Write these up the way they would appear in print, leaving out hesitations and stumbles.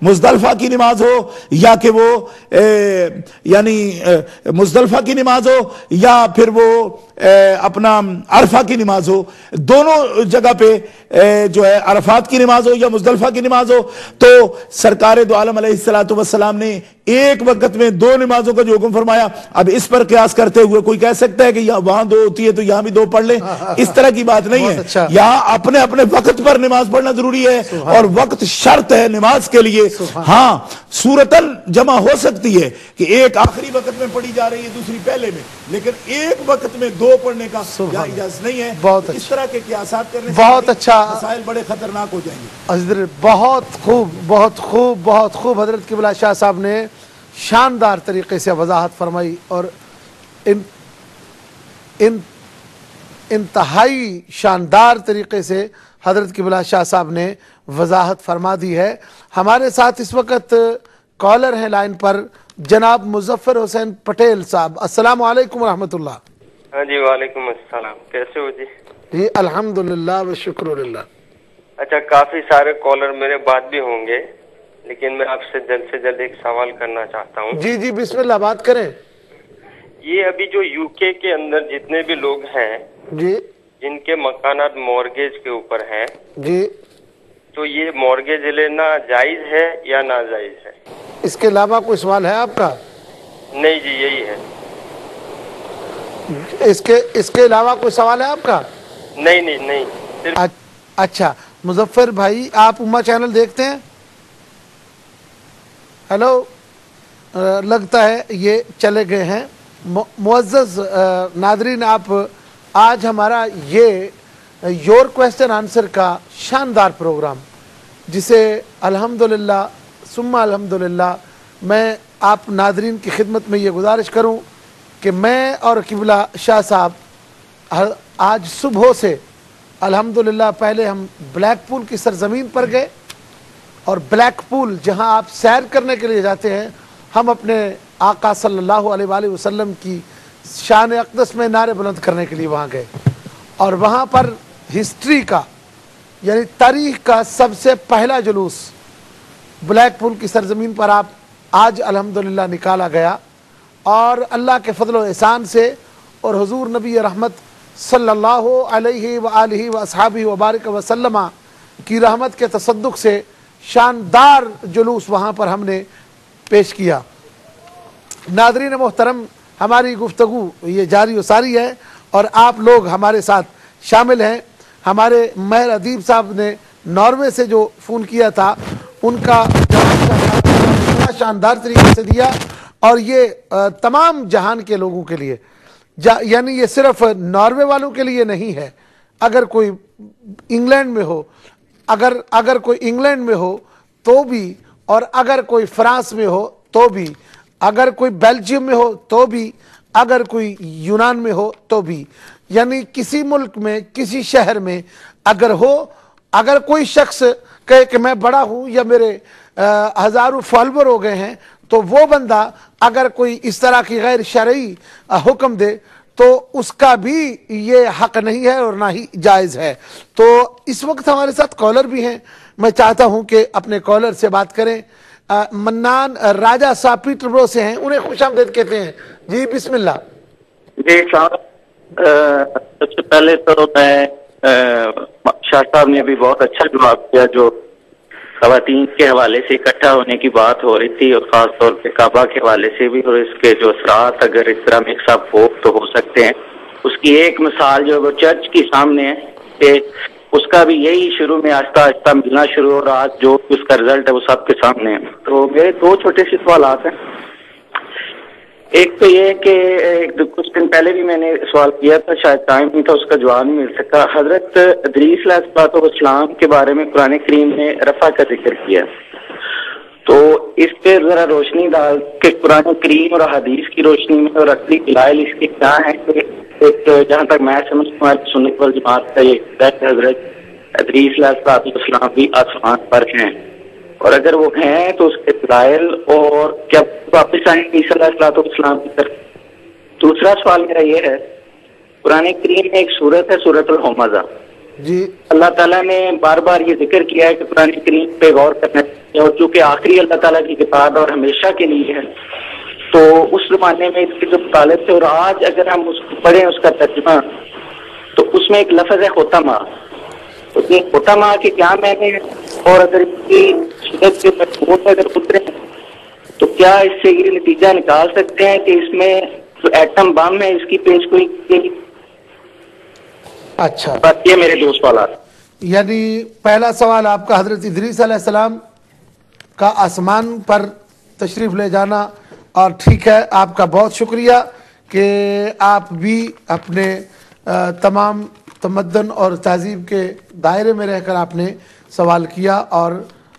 Muzdalifah की नमाज हो या कि वो यानी मुज़दलिफ़ा की नमाज हो या फिर वो अपना अरफा की नमाज हो, दोनों जगह पे जो है अरफात की नमाज हो या मुज़दलिफ़ा की नमाज हो, तो सरकार दो आलम अलैहिस्सलातु वस्सलाम ने एक वक्त में दो नमाजों का जो हुक्म फरमाया। अब इस पर क़यास करते हुए कोई कह सकता है कि वहां दो होती है तो यहां भी दो पढ़ ले, इस तरह की बात नहीं है। अच्छा। यहाँ अपने अपने वक्त पर नमाज पढ़ना जरूरी है और वक्त शर्त है नमाज के लिए। हाँ, सूरतन जमा हो सकती है कि एक आखिरी वक्त में पढ़ी जा रही है, दूसरी पहले में, लेकिन एक वक्त में दो पढ़ने का इजाजत नहीं है। बहुत इस तरह के क़यासात करने से बहुत अच्छा, मसाइल बड़े खतरनाक हो जाएंगे। हज़रत बहुत खूब बहुत खूब बहुत खूब हज़रत क़िबला शाह साहब ने शानदार तरीके से वजाहत फरमाई और इंतहाई शानदार तरीके से हज़रत क़िबला शाह साहब ने वजाहत फरमा दी है। हमारे साथ इस वक्त कॉलर हैं लाइन पर, जनाब मुज़फ़्फ़र हुसैन पटेल साहब। अस्सलामु अलैकुम रहमतुल्लाह। हाँ जी, वालेकुम अस्सलाम। कैसे हो जी? जी अल्हम्दुलिल्लाह व शुक्रुलिल्लाह। अच्छा, काफी सारे कॉलर मेरे बाद भी होंगे, लेकिन मैं आपसे जल्द से जल्द एक सवाल करना चाहता हूँ। जी जी बिस्मिल्लाह, बात करें। ये अभी जो यूके के अंदर जितने भी लोग हैं जी, जिनके मकानात मॉर्गेज के ऊपर हैं, जी, तो ये मॉर्गेज लेना जायज है या नाजायज है? इसके अलावा कोई सवाल है आपका? नहीं जी, यही है। इसके अलावा कोई सवाल है आपका? नहीं नहीं नहीं। अच्छा मुज़फ़्फ़र भाई, आप उम्मा चैनल देखते हैं? हेलो, लगता है ये चले गए हैं। मुअज़्ज़ज़ नादरीन, आप आज हमारा ये योर क्वेश्चन आंसर का शानदार प्रोग्राम, जिसे अल्हम्दुलिल्लाह सुम्मा अल्हम्दुलिल्लाह मैं आप नादरीन की खिदमत में ये गुजारिश करूं कि मैं और क़िबला शाह साहब आज सुबह से अल्हम्दुलिल्लाह पहले हम ब्लैकपूल की सरजमीन पर गए और ब्लैकपूल जहां आप सैर करने के लिए जाते हैं, हम अपने आका सल्लल्लाहु अलैहि वसल्लम की शान अक़दस में नारे बुलंद करने के लिए वहां गए और वहां पर हिस्ट्री का यानी तारीख का सबसे पहला जुलूस ब्लैकपूल की सरजमीन पर आप आज अल्हम्दुलिल्लाह निकाला गया और अल्लाह के फजल व एहसान से और हुजूर नबी रहमत सल्लल्लाहु अलैहि व आलिहि व अस्हाबिहि व बारिक व सल्लमा की रहमत के तसद्दुक से शानदार जुलूस वहाँ पर हमने पेश किया। नादरीन मोहतरम, हमारी गुफ्तगू ये जारी व सारी है और आप लोग हमारे साथ शामिल हैं। हमारे महर अदीब साहब ने नॉर्वे से जो फ़ोन किया था, उनका जवाब शानदार तरीके से दिया और ये तमाम जहान के लोगों के लिए, यानी ये सिर्फ नॉर्वे वालों के लिए नहीं है। अगर कोई इंग्लैंड में हो, अगर कोई इंग्लैंड में हो तो भी, और अगर कोई फ्रांस में हो तो भी, अगर कोई बेल्जियम में हो तो भी, अगर कोई यूनान में हो तो भी, यानी किसी मुल्क में किसी शहर में अगर हो, अगर कोई शख्स कहे कि मैं बड़ा हूं या मेरे हजारों फॉलोवर हो गए हैं, तो वो बंदा अगर कोई इस तरह की गैर शरई हुक्म दे तो उसका भी ये हक नहीं है और ना ही जायज़ है। तो इस वक्त हमारे साथ कॉलर भी हैं, मैं चाहता हूं कि अपने कॉलर से बात करें। मन्नान राजा साहब पीटरबरो से हैं, उन्हें खुशामदीद कहते हैं। जी बिस्मिल्लाह। जी साहब, सबसे पहले तो मैं शाह साहब ने भी बहुत अच्छा जवाब दिया। जो ख़वातीन के हवाले से इकट्ठा होने की बात हो रही थी और ख़ास तौर पे काबा के हवाले से भी, और इसके जो असरात अगर इस तरह मिक्स अप हो तो हो सकते हैं, उसकी एक मिसाल जो वो चर्च के सामने है कि उसका भी यही शुरू में आहिस्ता आहिस्ता मिलना शुरू, और आज जो उसका रिजल्ट है वो सबके सामने है। तो मेरे दो छोटे से सवाल हैं। एक तो ये कि कुछ दिन पहले भी मैंने सवाल किया था, शायद टाइम नहीं था, उसका जवाब नहीं मिल सका। हजरत इदरीस अलैहिस्सलाम के बारे में कुरान करीम ने रफ़ा का जिक्र किया, तो इस पे जरा रोशनी डाल के कुरान करीम और हदीस की रोशनी में और अक्ली दलाइल इसके क्या है। एक जहाँ तक मैं समझता हूँ सुन्नत वल जमात का ये हजरत इदरीस अलैहिस्सलाम भी आसमान पर हैं, और अगर वो हैं तो उसके दलाइल और क्या वापिस आएंगे ईसा अलैहिस्सलाम की तरफ। दूसरा सवाल मेरा ये है, कुरान करीम में एक सूरत है सूरतुल हुमज़ा जी, अल्लाह ताला ने बार बार ये जिक्र किया है कि कुरान करीम पे गौर करना اور جو کہ آخری اللہ تعالیٰ کی کتاب اور ہمیشہ کے لیے ہے، تو اس زمانے میں اس کے جو مطالب تھے، اور آج اگر ہم اس کو پڑھیں اس کا ترجمہ، تو اس میں ایک لفظ ہے ختمہ. اس میں ختمہ کے کیا معنی ہے، اور اگر اس کی شدت کے مضمون اگر اترے تو کیا اس سے یہ نتیجہ نکال سکتے ہیں کہ اس میں جو ایٹم بم ہے اس کی پیش گوئی کی گئی؟ اچھا، بس یہ میرے دو سوالات. یعنی پہلا سوال آپ کا حضرت ادریس علیہ السلام کا آسمان پر تشریف لے جانا، اور ٹھیک ہے، آپ کا بہت شکریہ کہ آپ بھی اپنے تمام تمدن اور تہذیب کے دائرے میں رہ کر آپ نے سوال کیا، اور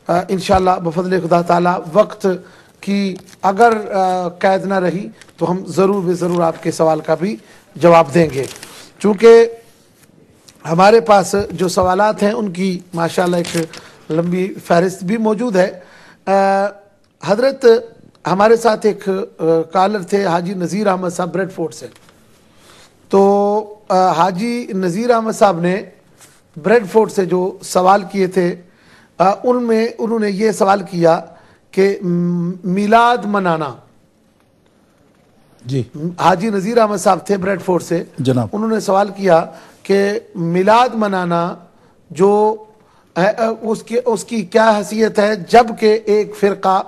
انشاءاللہ بفضل خدا تعالی وقت کی اگر قید نہ رہی تو ہم ضرور بے ضرور آپ کے سوال کا بھی جواب دیں گے. چونکہ ہمارے پاس جو سوالات ہیں ان کی ماشاءاللہ ایک لمبی فہرست بھی موجود ہے. حضرت ہمارے ساتھ ایک کالر تھے حاجی نذیر احمد صاحب بریڈ فورٹ سے. تو حاجی نذیر احمد صاحب نے بریڈ فورٹ سے جو سوال کیے تھے ان میں انہوں نے یہ سوال کیا کہ میلاد منانا. جی، حاجی نذیر احمد صاحب تھے بریڈ فورٹ سے جناب. انہوں نے سوال کیا کہ میلاد منانا جو ہے اس کی کیا حیثیت ہے، جب کہ ایک فرقہ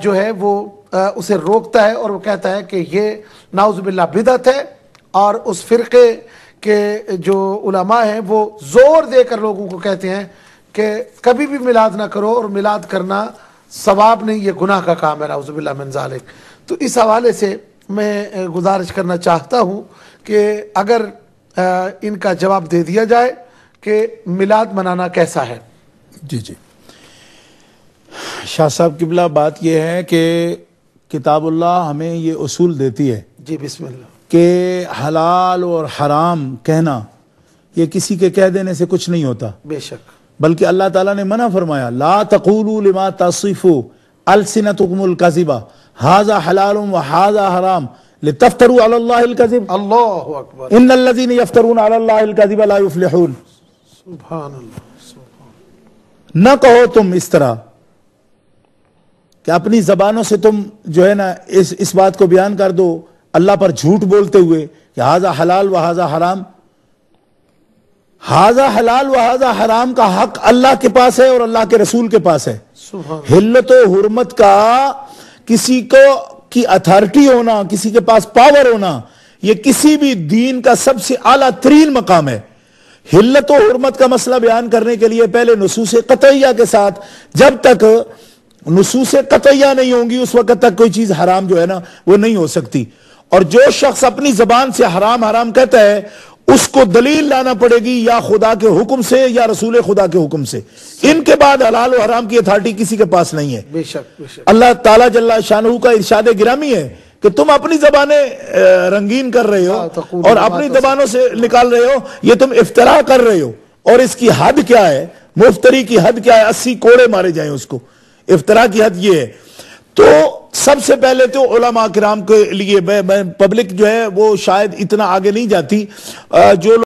جو ہے وہ اسے روکتا ہے اور وہ کہتا ہے کہ یہ نعوذ باللہ بدعت ہے، اور اس فرقے کے جو علماء ہیں وہ زور دے کر لوگوں کو کہتے ہیں کہ کبھی بھی میلاد نہ کرو، اور میلاد کرنا ثواب نہیں، یہ گناہ کا کام ہے، نعوذ باللہ من ذالک. تو اس حوالے سے میں گزارش کرنا چاہتا ہوں کہ اگر ان کا جواب دے دیا جائے کہ میلاد منانا کیسا ہے. جی جی شاہ صاحب قبلہ، بات یہ ہے کہ کتاب اللہ ہمیں یہ اصول دیتی ہے جی بسم اللہ کہ حلال اور حرام کہنا یہ کسی کے کہہ دینے سے کچھ نہیں ہوتا، بے شک، بلکہ اللہ تعالیٰ نے منع فرمایا لا تقولوا لما تصفوا السنتکم الکذب ھذا حلال وھذا حرام لتفتروا علی اللہ الکذب اللہ اکبر، ان الذین یفترون علی اللہ الکذب لا یفلحون. سبحان اللہ. نہ کہو تم اس طرح کہ اپنی زبانوں سے تم جو ہے نا اس بات کو بیان کر دو اللہ پر جھوٹ بولتے ہوئے کہ ھذا حلال و ھذا حرام. ھذا حلال و ھذا حرام کا حق اللہ کے پاس ہے اور اللہ کے رسول کے پاس ہے. حلت و حرمت کا کسی کو کی اتھارٹی ہونا، کسی کے پاس پاور ہونا، یہ کسی بھی دین کا سب سے اعلیٰ ترین مقام ہے. حلت و حرمت کا مسئلہ بیان کرنے کے لیے پہلے نصوص قطعیہ کے ساتھ، جب تک نصوص قطعیہ نہیں ہوں گی اس وقت تک کوئی چیز حرام جو ہے نا وہ نہیں ہو سکتی. اور جو شخص اپنی زبان سے حرام حرام کہتا ہے اس کو دلیل لانا پڑے گی یا خدا کے حکم سے یا رسول خدا کے حکم سے. ان کے بعد حلال و حرام کی اتھارٹی کسی کے پاس نہیں ہے. بے شک بے شک. اللہ تعالیٰ جل شانہ کا ارشاد گرامی ہے کہ تم اپنی زبانیں رنگین کر رہے ہو اور اپنی زبانوں سے نکال رہے ہو، یہ تم افتراء کر رہے ہو. اور اس کی حد کیا ہے، مفتری کی حد کیا ہے؟ 80 کوڑے مارے جائیں اس کو. افتراء کی حد یہ ہے. تو سب سے پہلے تو علماء کرام کے لیے پبلک جو ہے وہ شاید اتنا آگے نہیں جاتی، جو